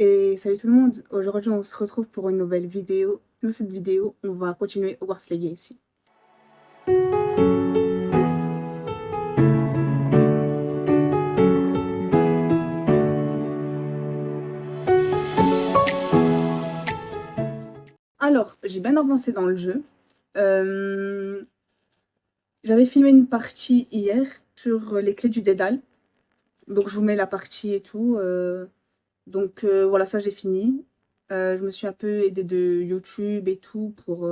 Et salut tout le monde, aujourd'hui on se retrouve pour une nouvelle vidéo. Dans cette vidéo, on va continuer Hogwarts Legacy. Alors, j'ai bien avancé dans le jeu. Euh, J'avais filmé une partie hier sur les clés du Dédale. Donc je vous mets la partie et tout. Voilà, ça j'ai fini. Je me suis un peu aidée de YouTube et tout pour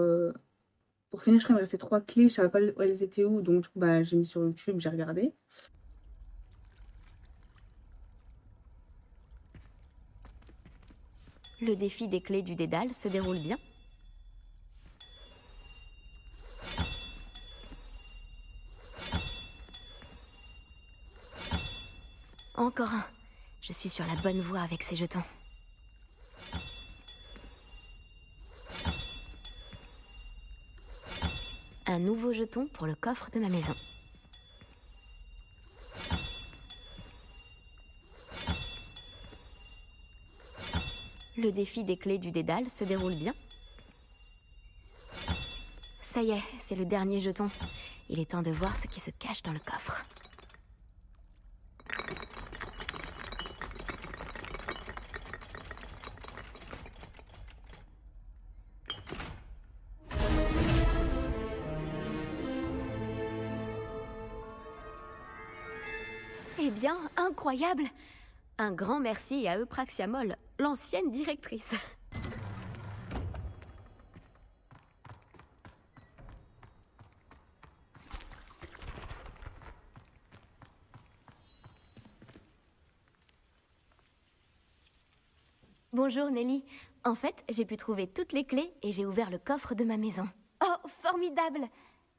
finir. Je crois qu'il me restait 3 clés. Je savais pas où elles étaient où. Donc du coup, bah, j'ai mis sur YouTube, j'ai regardé. Le défi des clés du Dédale se déroule bien. Encore un. Je suis sur la bonne voie avec ces jetons. Un nouveau jeton pour le coffre de ma maison. Le défi des clés du Dédale se déroule bien. Ça y est, c'est le dernier jeton. Il est temps de voir ce qui se cache dans le coffre. Eh bien, incroyable! Un grand merci à Eupraxia Moll, l'ancienne directrice. Bonjour Nelly. En fait, j'ai pu trouver toutes les clés et j'ai ouvert le coffre de ma maison. Oh, formidable!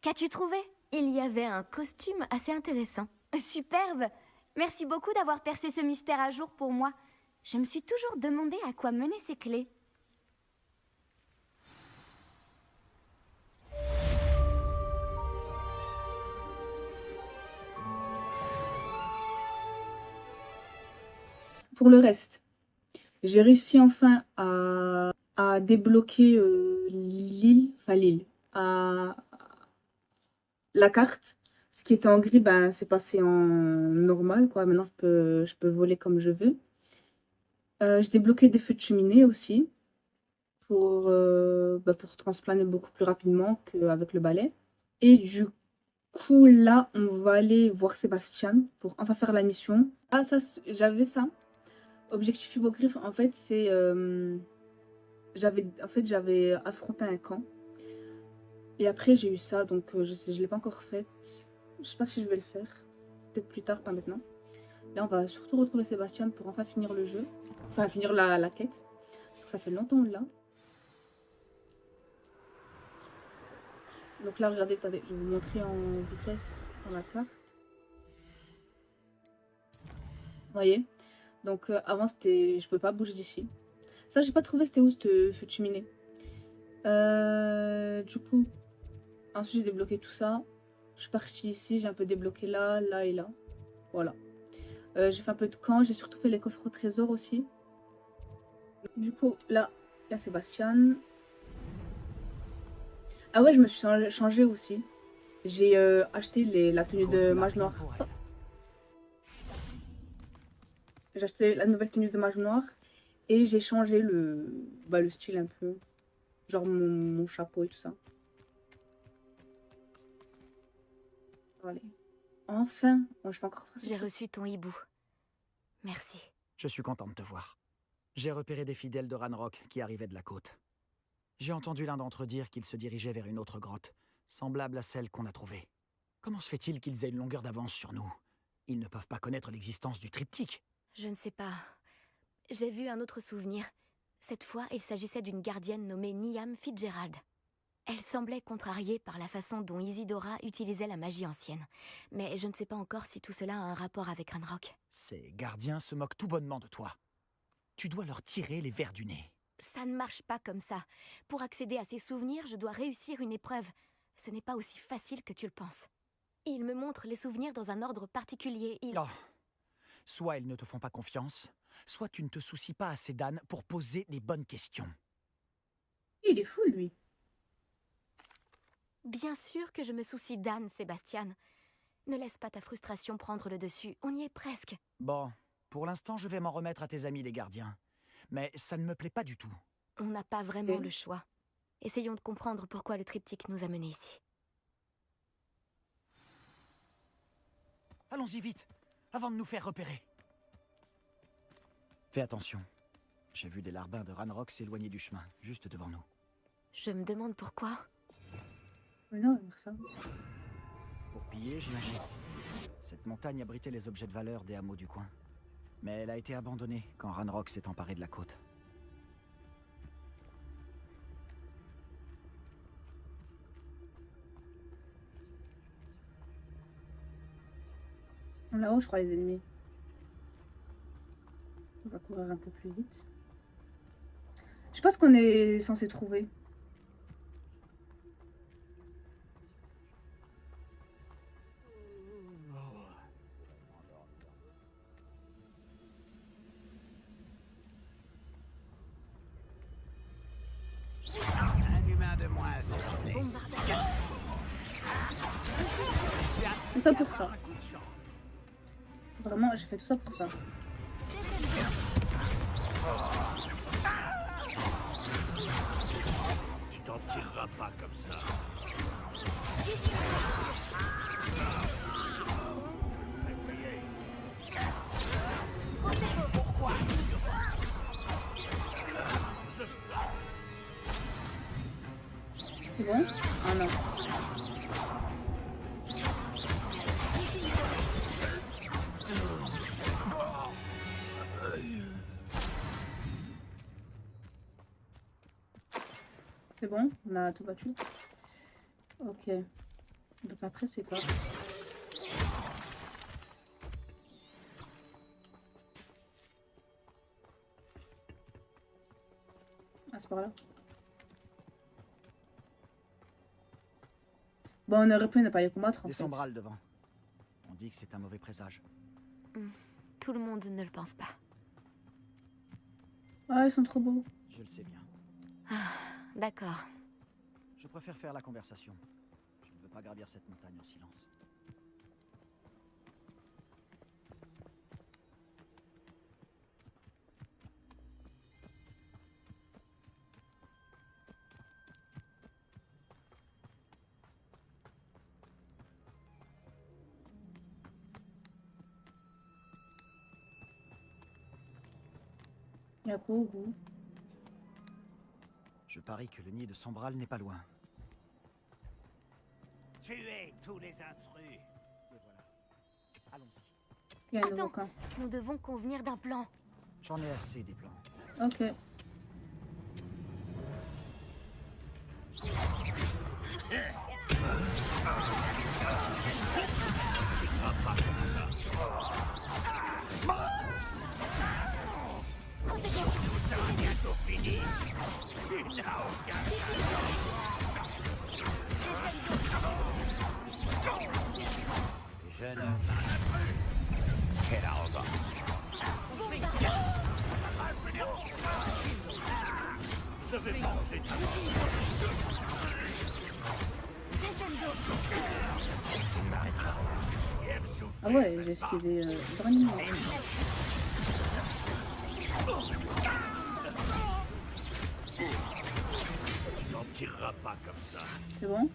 Qu'as-tu trouvé? Il y avait un costume assez intéressant. Superbe! Merci beaucoup d'avoir percé ce mystère à jour pour moi. Je me suis toujours demandé à quoi menaient ces clés. Pour le reste, j'ai réussi enfin à débloquer la carte. Ce qui était en gris, ben, c'est passé en normal, quoi. Maintenant, je peux voler comme je veux. J'ai débloqué des feux de cheminée aussi pour transplaner beaucoup plus rapidement qu'avec le balai. Et du coup, là, on va aller voir Sébastien pour enfin faire la mission. Ah, ça, j'avais ça. Objectif hippogriffe, en fait, c'est... j'avais affronté un camp. Et après, j'ai eu ça, donc je l'ai pas encore fait. Je sais pas si je vais le faire. Peut-être plus tard, pas maintenant. Là, on va surtout retrouver Sébastien pour enfin finir le jeu. Enfin, finir la quête. Parce que ça fait longtemps là. Donc là, regardez, attendez, je vais vous montrer en vitesse dans la carte. Vous voyez? Donc avant, c'était, je pouvais pas bouger d'ici. Ça, j'ai pas trouvé c'était où ce feu de cheminée. Du coup, ensuite j'ai débloqué tout ça. Je suis partie ici, j'ai un peu débloqué là, là et là. Voilà. J'ai fait un peu de camp, j'ai surtout fait les coffres au trésor aussi. Du coup, là, il y a Sébastien. Ah ouais, je me suis changée aussi. J'ai acheté la tenue de mage noir. Oh. J'ai acheté la nouvelle tenue de mage noir et j'ai changé le style un peu. Genre mon chapeau et tout ça. Allez. Enfin, bon, je peux encore faire ça. J'ai reçu ton hibou. Merci. Je suis content de te voir. J'ai repéré des fidèles de Ranrock qui arrivaient de la côte. J'ai entendu l'un d'entre eux dire qu'ils se dirigeaient vers une autre grotte, semblable à celle qu'on a trouvée. Comment se fait-il qu'ils aient une longueur d'avance sur nous? Ils ne peuvent pas connaître l'existence du triptyque. Je ne sais pas. J'ai vu un autre souvenir. Cette fois, il s'agissait d'une gardienne nommée Niam Fitzgerald. Elle semblait contrariée par la façon dont Isidora utilisait la magie ancienne. Mais je ne sais pas encore si tout cela a un rapport avec Ranrock. Ces gardiens se moquent tout bonnement de toi. Tu dois leur tirer les vers du nez. Ça ne marche pas comme ça. Pour accéder à ces souvenirs, je dois réussir une épreuve. Ce n'est pas aussi facile que tu le penses. Il me montre les souvenirs dans un ordre particulier. Oh, Soit ils ne te font pas confiance, soit tu ne te soucies pas assez d'Anne pour poser les bonnes questions. Il est fou, lui. Bien sûr que je me soucie d'Anne, Sébastien. Ne laisse pas ta frustration prendre le dessus, on y est presque. Bon, pour l'instant, je vais m'en remettre à tes amis les gardiens. Mais ça ne me plaît pas du tout. On n'a pas vraiment Ok. le choix. Essayons de comprendre pourquoi le triptyque nous a menés ici. Allons-y vite, avant de nous faire repérer. Fais attention. J'ai vu des larbins de Ranrock s'éloigner du chemin, juste devant nous. Je me demande pourquoi. Mais non, voir ça. Pour piller, j'imagine. Cette montagne abritait les objets de valeur des hameaux du coin. Mais elle a été abandonnée quand Ranrock s'est emparé de la côte. Ils sont là-haut, je crois, les ennemis. On va courir un peu plus vite. Je sais pas ce qu'on est censé trouver. Un humain de moins sur le nez. Tout ça pour ça. Vraiment, j'ai fait tout ça pour ça. Tu t'en tireras pas comme ça. C'est bon? Ah non. C'est bon? On a tout battu? Ok. Donc après, c'est quoi? Ah, c'est par là. Bon, on aurait pu ne pas les combattre en Des fait. sombrales devant. On dit que c'est un mauvais présage. Tout le monde ne le pense pas. Ah, ils sont trop beaux. Je le sais bien. D'accord. Je préfère faire la conversation. Je ne veux pas gravir cette montagne en silence. Il y a quoi au bout? Je parie que le nid de Sombral n'est pas loin. Tuez tous les intrus. Et voilà. Allons-y. Il y a un nouveau Attends. camp. Nous devons convenir d'un plan. J'en ai assez des plans. Ok. C'est bientôt fini. Tu n'as aucun. Jeune homme. Quelle arrogance. Je vais manger ta Tu ne m'arrêteras pas. Tu aimes souffrir. Ah ouais, j'ai esquivé vraiment. Tu n'en tireras pas comme ça. C'est bon?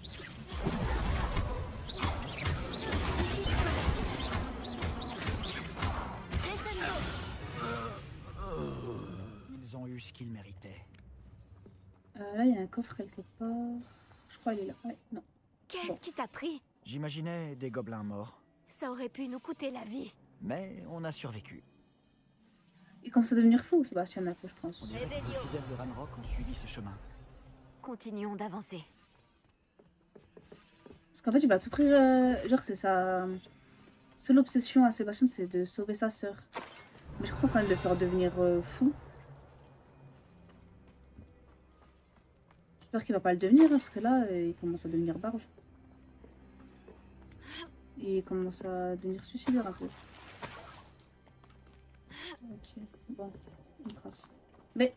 Ils ont eu ce qu'ils méritaient. Là, il y a un coffre quelque part. Je crois qu'il est là. Ouais, non. Qu'est-ce Bon. qui t'a pris? J'imaginais des gobelins morts, Ça aurait pu nous coûter la vie. mais on a survécu. Il commence à devenir fou, Sébastien, un peu, je pense. On dirait que les fidèles de Ranrock ont suivi ce chemin. Continuons d'avancer. Parce qu'en fait, il va tout prix. Genre, c'est sa seule obsession à Sébastien, c'est de sauver sa sœur. Mais je crois que c'est en train de le faire devenir fou. J'espère qu'il va pas le devenir, hein, parce que là, il commence à devenir barge. Il commence à devenir suicidaire un peu. Ok, bon, une trace. Mais...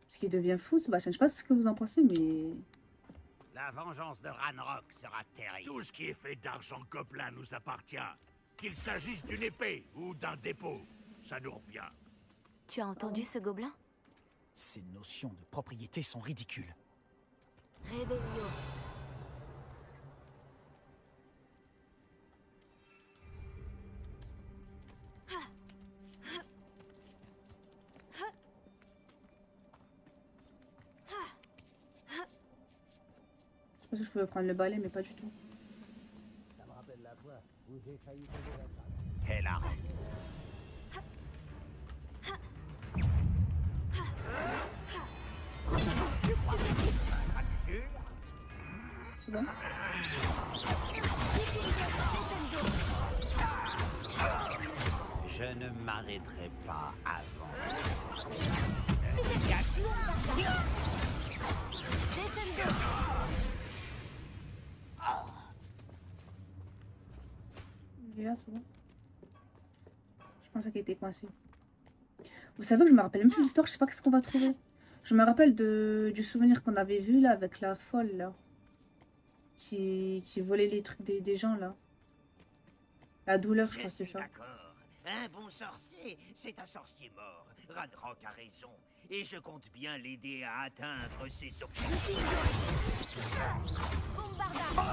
Parce qu'il devient fou, Sébastien. Je sais pas ce que vous en pensez, mais... La vengeance de Ranrock sera terrible. Tout ce qui est fait d'argent gobelin nous appartient. Qu'il s'agisse d'une épée ou d'un dépôt, ça nous revient. Tu as entendu ce gobelin? Ces notions de propriété sont ridicules. Réveillon. Je pensais que je pouvais prendre le balai, mais pas du tout. Ça me rappelle la fois où j'ai failli tomber la table. Quel arrêt. C'est bon? Je ne m'arrêterai pas avant. Il est là, c'est bon. Je pensais qu'il était coincé. Vous savez que je me rappelle même plus de l'histoire, je sais pas qu'est-ce qu'on va trouver. Je me rappelle du souvenir qu'on avait vu là avec la folle là. Qui volait les trucs des gens là. La douleur, je crois que c'était ça. D'accord. Un bon sorcier, c'est un sorcier mort. Ranrock a raison. Et je compte bien l'aider à atteindre ses objectifs. En avant.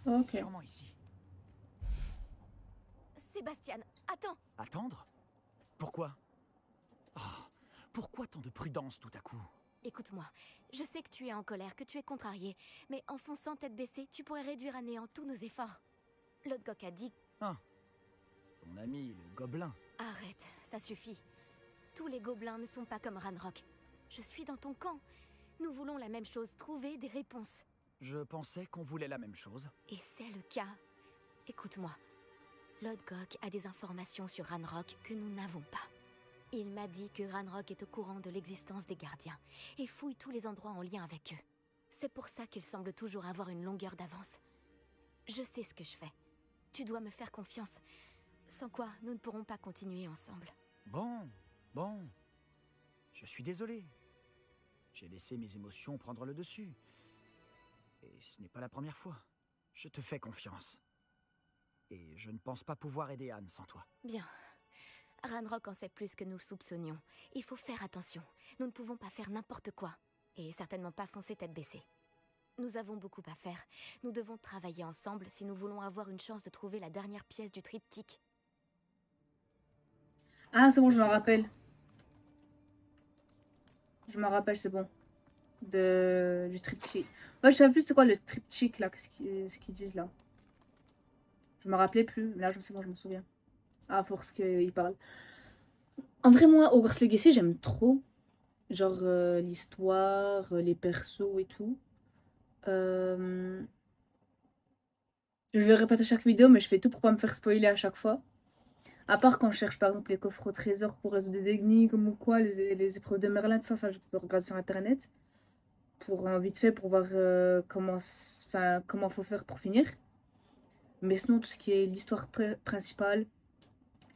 Ok. C'est sûrement ici. Sébastien, attends. Attendre? Pourquoi? Ah, pourquoi tant de prudence tout à coup? Écoute-moi, je sais que tu es en colère, que tu es contrarié, mais en fonçant tête baissée, tu pourrais réduire à néant tous nos efforts. Lodgok a dit... Ah, ton ami, le gobelin. Arrête, ça suffit. Tous les gobelins ne sont pas comme Ranrock. Je suis dans ton camp. Nous voulons la même chose, trouver des réponses. Je pensais qu'on voulait la même chose. Et c'est le cas. Écoute-moi. Lodgok a des informations sur Ranrock que nous n'avons pas. Il m'a dit que Ranrock est au courant de l'existence des gardiens et fouille tous les endroits en lien avec eux. C'est pour ça qu'il semble toujours avoir une longueur d'avance. Je sais ce que je fais. Tu dois me faire confiance. Sans quoi, nous ne pourrons pas continuer ensemble. Bon. Je suis désolé. J'ai laissé mes émotions prendre le dessus. Et ce n'est pas la première fois. Je te fais confiance. Et je ne pense pas pouvoir aider Anne sans toi. Bien. Ranrock en sait plus que nous le soupçonnions. Il faut faire attention. Nous ne pouvons pas faire n'importe quoi. Et certainement pas foncer tête baissée. Nous avons beaucoup à faire. Nous devons travailler ensemble si nous voulons avoir une chance de trouver la dernière pièce du triptyque. Ah, c'est bon, je me rappelle. Je me rappelle, c'est bon. Du triptyque. Ouais, je savais plus c'était quoi le triptyque là, ce qu'ils disent là. Je me rappelais plus. Là, c'est bon, je me souviens. À force qu'ils parlent. En vrai, moi, Hogwarts Legacy, j'aime trop. Genre l'histoire, les persos et tout. Je le répète à chaque vidéo, mais je fais tout pour pas me faire spoiler à chaque fois. À part quand je cherche par exemple les coffres au trésor pour résoudre des énigmes ou quoi, les épreuves de Merlin, tout ça, ça je peux regarder sur internet. Pour vite fait, pour voir comment faut faire pour finir. Mais sinon, tout ce qui est l'histoire principale,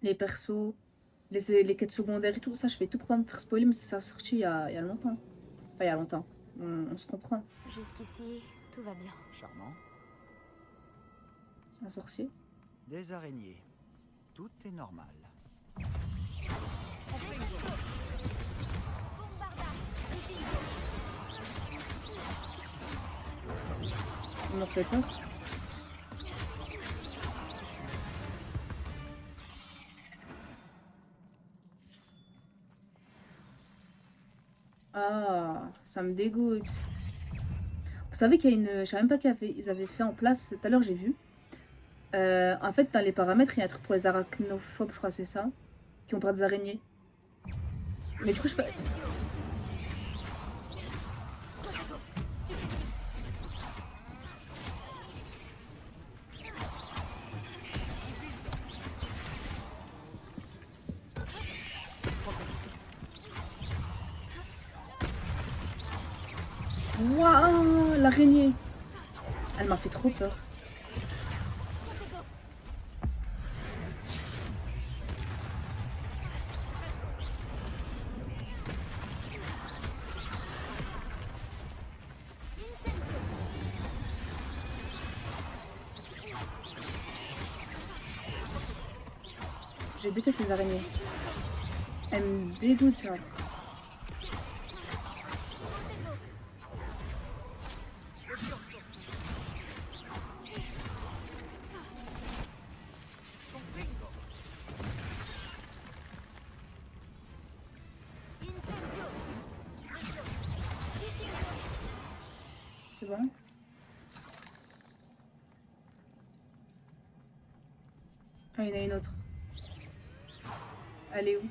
les persos, les quêtes secondaires et tout, ça je fais tout pour pas me faire spoiler, mais ça a sorti il y a longtemps. Enfin, il y a longtemps. On se comprend. Jusqu'ici, tout va bien. Charmant. C'est un sorcier. Des araignées. Tout est normal. On en fait peur. Ah, ça me dégoûte. Vous savez qu'il y a une... Je savais même pas qu'ils avaient fait en place, tout à l'heure j'ai vu. En fait, dans les paramètres, il y a un truc pour les arachnophobes, je crois c'est ça. Qui ont peur des araignées. Mais du coup, je sais pas... Waouh, l'araignée. Elle m'a fait trop peur. Je déteste ces araignées. Elles me dégoûtent, genre. C'est bon? Ah, il y en a une autre. Elle est où?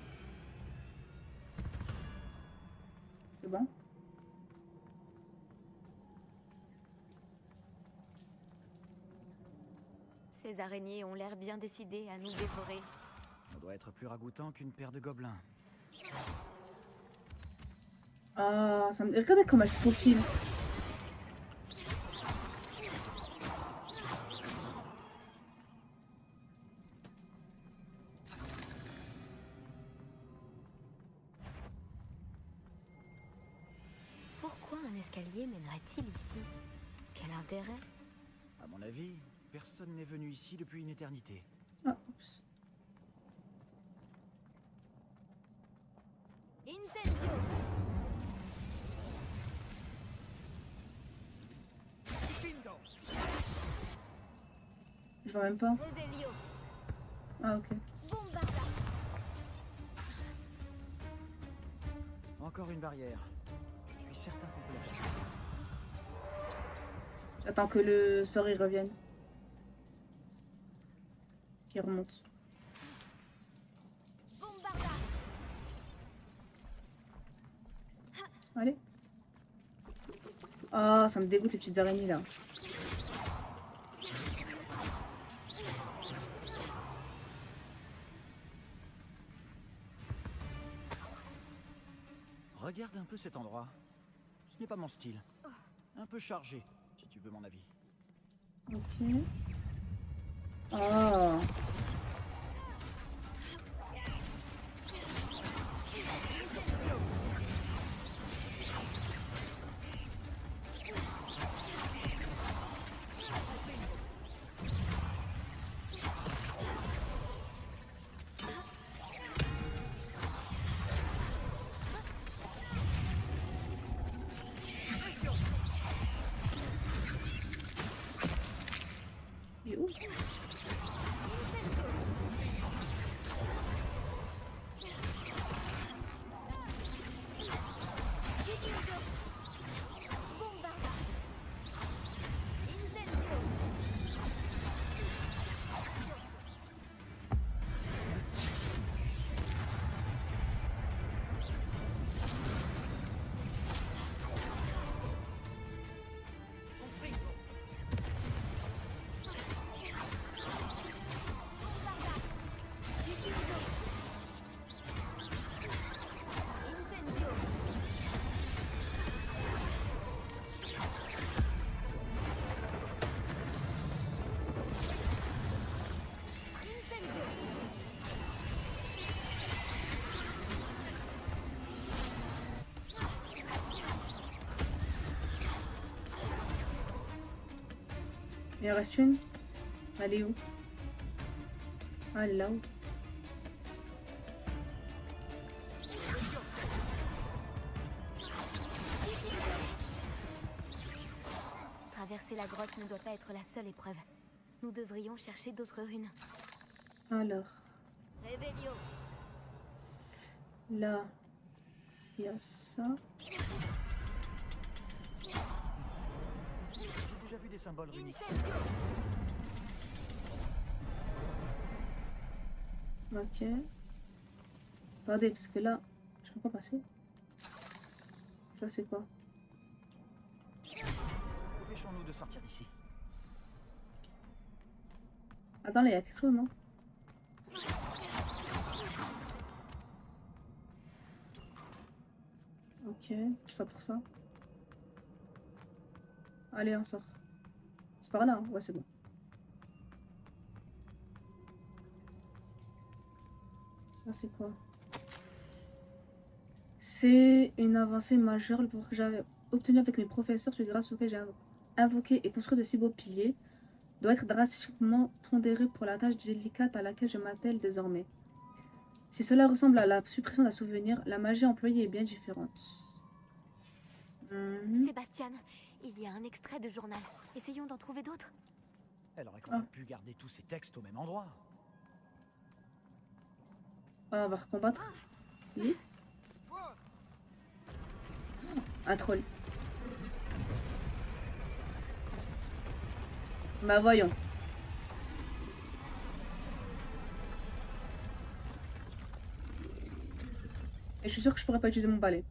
C'est bon? Ces araignées ont l'air bien décidées à nous dévorer. Ça doit être plus ragoûtant qu'une paire de gobelins. Ah, ça me... Regardez comment elle se faufile. Pourquoi un escalier mènerait-il ici? Quel intérêt? À mon avis, personne n'est venu ici depuis une éternité. Ah, oups. Incendio! Je vois même pas. Revelio! Ah, ok. Bombarda! Encore une barrière. Je suis certain qu'on peut la faire. J'attends que le sort il revienne. Qu'il remonte. Bombarda! Allez. Ah, ça me dégoûte les petites araignées là. Regarde un peu cet endroit. Ce n'est pas mon style. Un peu chargé, si tu veux mon avis. Ok. Ah. Il est où? Bombarda! Incendio! Incendio! Incendio! Il en reste une? Elle est où? Ah, elle est là-haut. Traverser la grotte ne doit pas être la seule épreuve. Nous devrions chercher d'autres runes. Alors, Revelio! là, il y a ça. J'ai déjà vu des symboles runiques. Incendio! Ok. Attendez, parce que là, je peux pas passer. Ça, c'est quoi? Dépêchons-nous de sortir d'ici. Attends, là, il y a quelque chose, non? Ok, ça pour ça. Allez, on sort. C'est par là, hein. Ouais, c'est bon. Ça, c'est quoi? C'est une avancée majeure. Le pouvoir que j'avais obtenu avec mes professeurs, celui grâce auquel j'ai invoqué et construit de si beaux piliers, doit être drastiquement pondéré pour la tâche délicate à laquelle je m'attelle désormais. Si cela ressemble à la suppression d'un souvenir, la magie employée est bien différente. Sébastien, il y a un extrait de journal. Essayons d'en trouver d'autres. Elle aurait quand Ah. même pu garder tous ces textes au même endroit. Ah, on va recombattre. Oui. Un troll. Bah voyons. Et je suis sûre que je pourrais pas utiliser mon balai.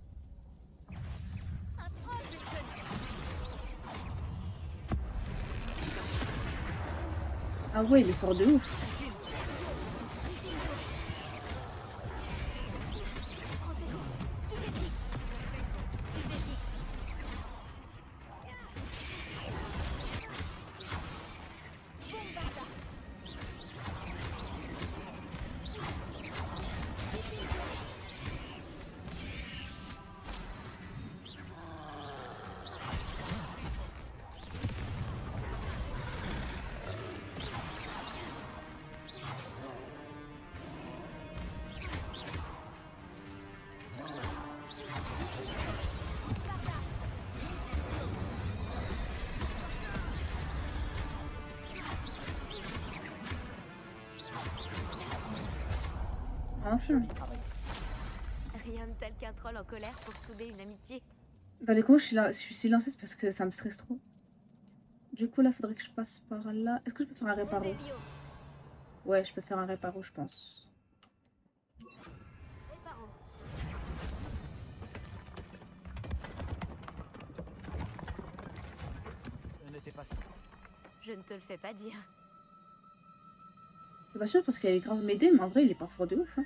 Ah ouais, il est fort de ouf. Enfin. Rien de tel qu'un troll en colère pour souder une amitié. Dans les combats, je suis silencieuse parce que ça me stresse trop. Du coup, là, faudrait que je passe par là. Est-ce que je peux faire un réparo? Revelio. Ouais, je peux faire un réparo, je pense. Réparo. Ce n'était pas ça. Je ne te le fais pas dire. C'est pas sûr parce qu'il allait grave m'aider, mais en vrai, il est pas fort de ouf. Hein.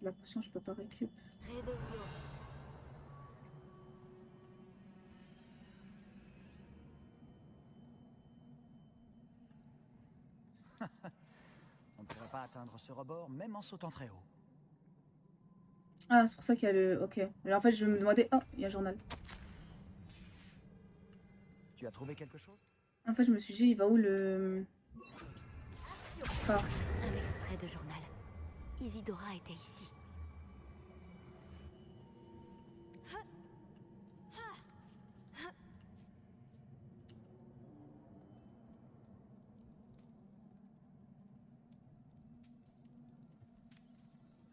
La potion, je peux pas récup. Revelio. On ne pourrait pas atteindre ce rebord même en sautant très haut. Ah, c'est pour ça qu'il y a le... Ok. Alors, en fait, je vais me demander... Oh, il y a un journal. Tu as trouvé quelque chose? En fait, je me suis dit, il va où le... Ça. Un extrait de journal. Isidora était ici.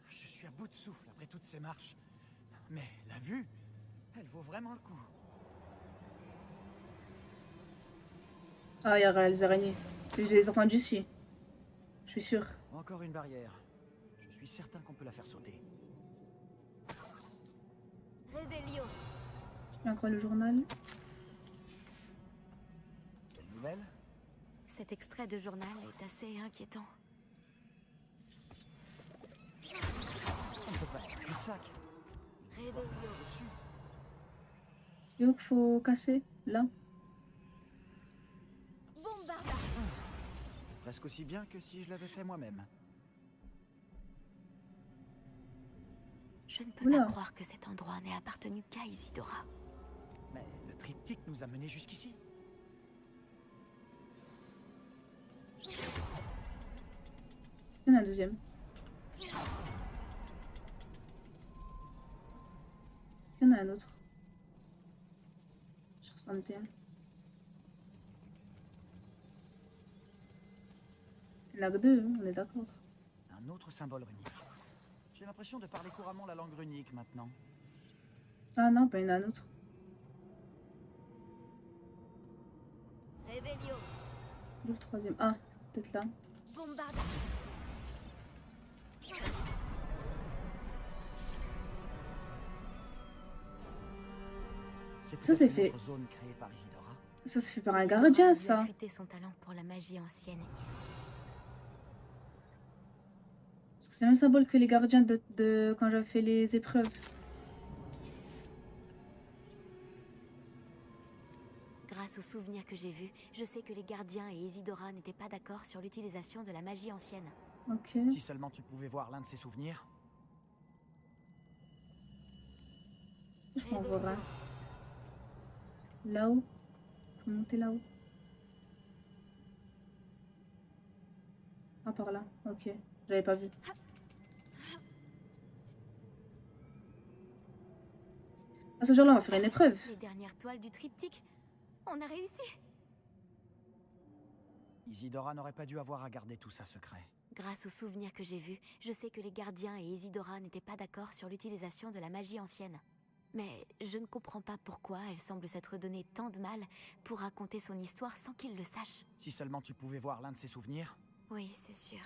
Je suis à bout de souffle après toutes ces marches. Mais la vue, elle vaut vraiment le coup. Ah, il y a les araignées. Je les ai entendues ici. Je suis sûre. Encore une barrière. Je suis certain qu'on peut la faire sauter. Revelio. J'ai encore le journal. Quelle nouvelle? Cet extrait de journal est assez inquiétant. On ne peut pas être cul-de-sac. Revelio. Dessus. C'est où qu'il faut casser? Là. Bombarda. C'est presque aussi bien que si je l'avais fait moi-même. Je ne peux Oula. pas croire que cet endroit n'ait appartenu qu'à Isidora. Mais le triptyque nous a menés jusqu'ici. Il y en a un deuxième. Est-ce qu'il y en a un autre? Je ressentais un. Il y en a que deux, hein, on est d'accord. Un autre symbole runique. J'ai l'impression de parler couramment la langue runique maintenant. Ah non, pas il y en a un autre. Revelio. Où le troisième? Ah, peut-être là. Bombarda. C'est Ça, c'est peut-être une fait. autre zone créée par Isidora. Ça se fait par un Isidora gardien, a vu ça. affûter son talent pour la magie ancienne ici. Parce que c'est le même symbole que les gardiens de quand j'avais fait les épreuves. Grâce aux souvenirs que j'ai vus, je sais que les gardiens et Isidora n'étaient pas d'accord sur l'utilisation de la magie ancienne. Ok. Si seulement tu pouvais voir l'un de ses souvenirs. Est-ce que je peux en voir un? Là-haut? Faut monter là-haut. Ah, par là. Ok. J'avais pas vu. À ce jour-là, on va faire une épreuve. Les dernières toiles du triptyque. On a réussi. Isidora n'aurait pas dû avoir à garder tout ça secret. Grâce aux souvenirs que j'ai vus, je sais que les gardiens et Isidora n'étaient pas d'accord sur l'utilisation de la magie ancienne. Mais je ne comprends pas pourquoi elle semble s'être donné tant de mal pour raconter son histoire sans qu'il le sache. Si seulement tu pouvais voir l'un de ses souvenirs. Oui, c'est sûr.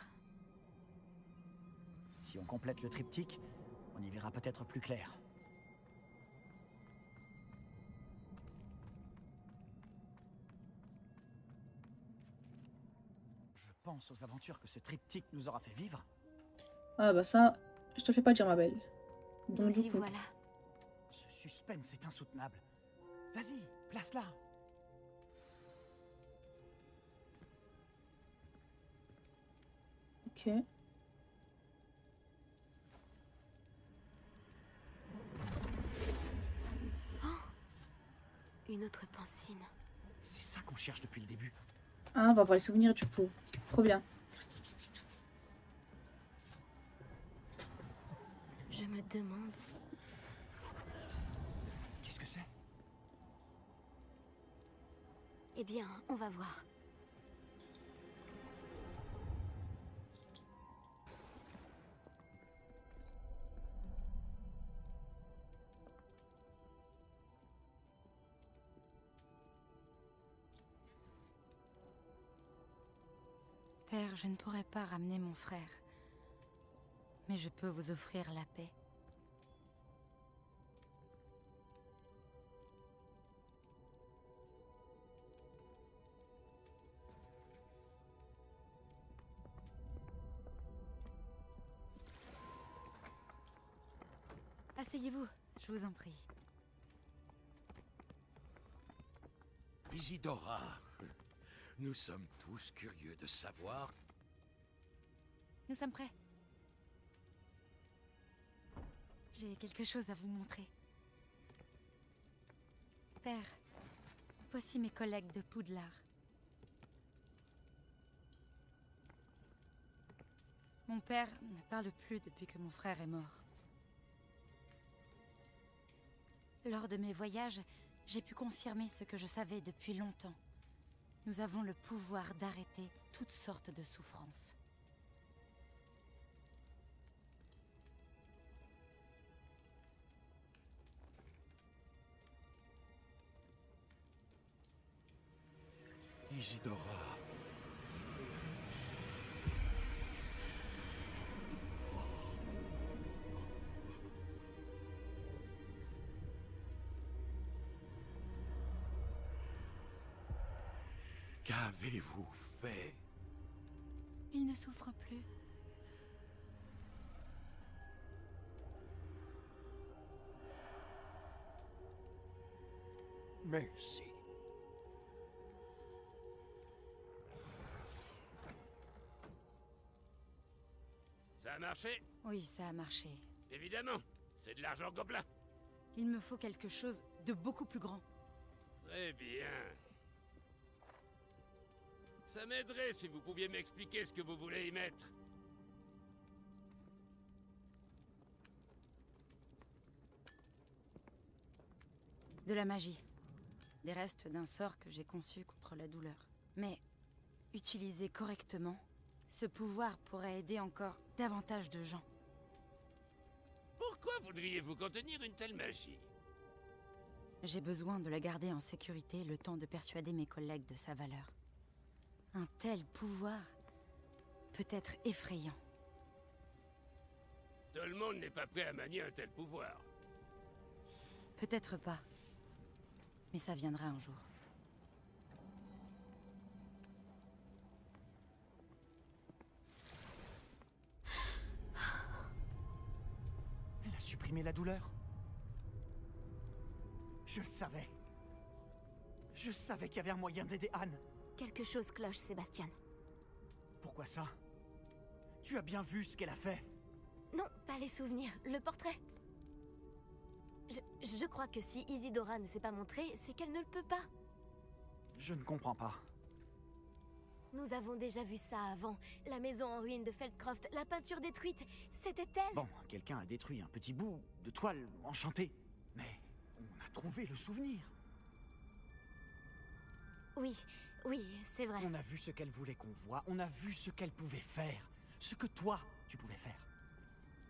Si on complète le triptyque, on y verra peut-être plus clair. Je pense aux aventures que ce triptyque nous aura fait vivre. Ah bah ça, je te fais pas dire ma belle. Donc Nous du y coup, voilà. Ce suspense est insoutenable. Vas-y, place-la. ok. Une autre pancine. C'est ça qu'on cherche depuis le début. Ah, on va voir les souvenirs du coup. Trop bien. Je me demande... Qu'est-ce que c'est? Eh bien, on va voir. Père, je ne pourrai pas ramener mon frère. Mais je peux vous offrir la paix. Asseyez-vous, je vous en prie. Isidora, nous sommes tous curieux de savoir... Nous sommes prêts. J'ai quelque chose à vous montrer. Père, voici mes collègues de Poudlard. Mon père ne parle plus depuis que mon frère est mort. Lors de mes voyages, j'ai pu confirmer ce que je savais depuis longtemps. Nous avons le pouvoir d'arrêter toutes sortes de souffrances. Isidora... Qu'avez-vous fait? Il ne souffre plus. Merci. Ça a marché? Oui, ça a marché. Évidemment. C'est de l'argent gobelin. Il me faut quelque chose de beaucoup plus grand. Très bien. Ça m'aiderait si vous pouviez m'expliquer ce que vous voulez y mettre. De la magie. Des restes d'un sort que j'ai conçu contre la douleur. Mais, utilisé correctement, ce pouvoir pourrait aider encore davantage de gens. Pourquoi voudriez-vous contenir une telle magie? J'ai besoin de la garder en sécurité le temps de persuader mes collègues de sa valeur. Un tel pouvoir peut être effrayant. Tout le monde n'est pas prêt à manier un tel pouvoir. Peut-être pas. Mais ça viendra un jour. Elle a supprimé la douleur. Je le savais. Je savais qu'il y avait un moyen d'aider Anne. Quelque chose cloche, Sébastien. Pourquoi ça? Tu as bien vu ce qu'elle a fait. Non, pas les souvenirs, le portrait. Je crois que si Isidora ne s'est pas montrée, c'est qu'elle ne le peut pas. Je ne comprends pas. Nous avons déjà vu ça avant. La maison en ruine de Feldcroft, la peinture détruite, c'était elle. Bon, quelqu'un a détruit un petit bout de toile enchantée. Mais on a trouvé le souvenir. Oui, oui, c'est vrai. On a vu ce qu'elle voulait qu'on voit. On a vu ce qu'elle pouvait faire. Ce que toi, tu pouvais faire.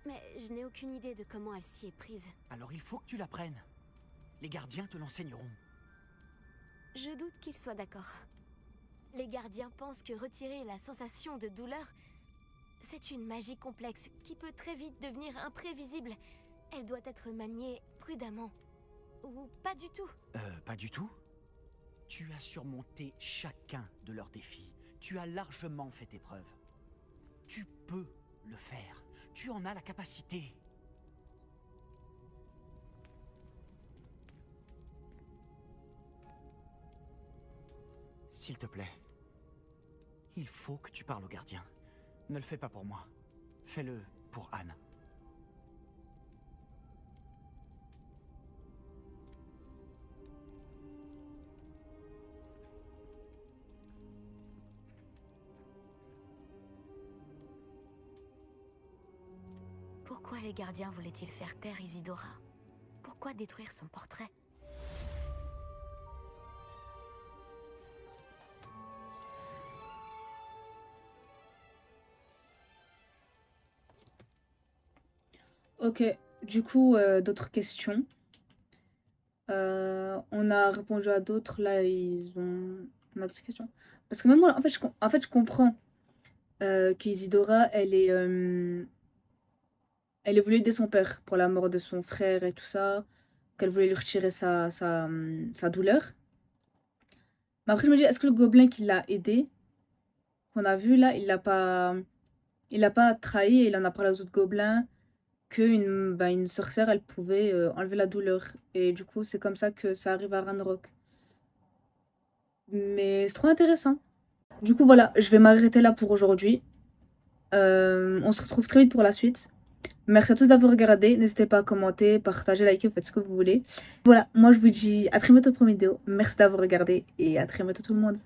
Mais je n'ai aucune idée de comment elle s'y est prise. Alors il faut que tu l'apprennes. Les gardiens te l'enseigneront. Je doute qu'ils soient d'accord. Les gardiens pensent que retirer la sensation de douleur, c'est une magie complexe qui peut très vite devenir imprévisible. Elle doit être maniée prudemment. Ou pas du tout. Pas du tout? Tu as surmonté chacun de leurs défis. Tu as largement fait tes preuves. Tu peux le faire. Tu en as la capacité. S'il te plaît, il faut que tu parles au gardien. Ne le fais pas pour moi. Fais-le pour Anne. Pourquoi les gardiens voulaient-ils faire taire Isidora? Pourquoi détruire son portrait? Ok, du coup, d'autres questions. On a répondu à d'autres, là, on a d'autres questions. Parce que même moi, en fait, je comprends qu'Isidora, elle voulu aider son père pour la mort de son frère et tout ça, qu'elle voulait lui retirer sa douleur. Mais après, je me dis, est-ce que le gobelin qui l'a aidé, qu'on a vu là, il l'a pas trahi et il en a parlé aux autres gobelins une sorcière, elle pouvait enlever la douleur. Et du coup, c'est comme ça que ça arrive à Ranrock. Mais c'est trop intéressant. Du coup, voilà, je vais m'arrêter là pour aujourd'hui. On se retrouve très vite pour la suite. Merci à tous d'avoir regardé. N'hésitez pas à commenter, partager, liker, faites ce que vous voulez. Voilà, moi je vous dis à très bientôt pour une vidéo. Merci d'avoir regardé et à très bientôt tout le monde.